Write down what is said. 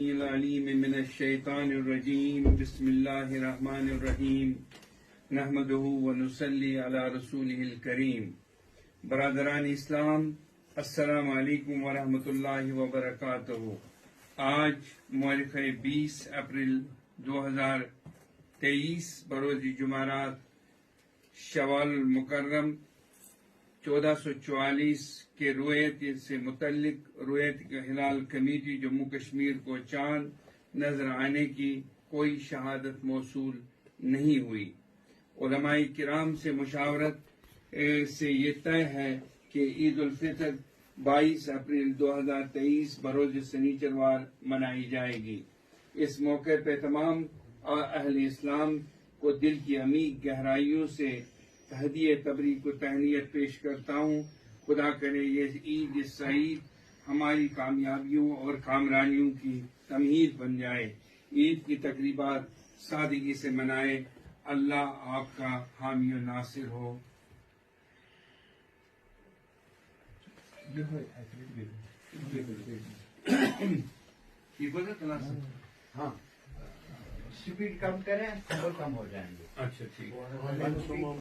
العلیم من الشیطان الرجیم بسم اللہ الرحمن الرحیم نحمدہ ونصلی علی رسولہ الکریم۔ برادران اسلام، السلام علیکم ورحمۃ اللہ وبرکاتہ۔ آج مورخ 20 اپریل 2023 بروز جمعرات شوال المکرم 1444 کے رویت سے متعلق رویت ہلال کمیٹی جموں کشمیر کو چاند نظر آنے کی کوئی شہادت موصول نہیں ہوئی۔ علماء کرام سے مشاورت سے یہ طے ہے کہ عید الفطر 22 اپریل 2023 بروز سنیچروار منائی جائے گی۔ اس موقع پہ تمام اہل اسلام کو دل کی عمیق گہرائیوں سے تہدیہ تبریک و تہنیت پیش کرتا ہوں۔ خدا کرے یہ عید سعید ہماری کامیابیوں اور کامرانیوں کی تمہید بن جائے۔ عید کی تقریبات سادگی سے منائے۔ اللہ آپ کا حامی و ناصر ہو۔ ہاں، اسپیڈ کم کریں اور کم ہو جائیں گے۔ اچھا ٹھیک۔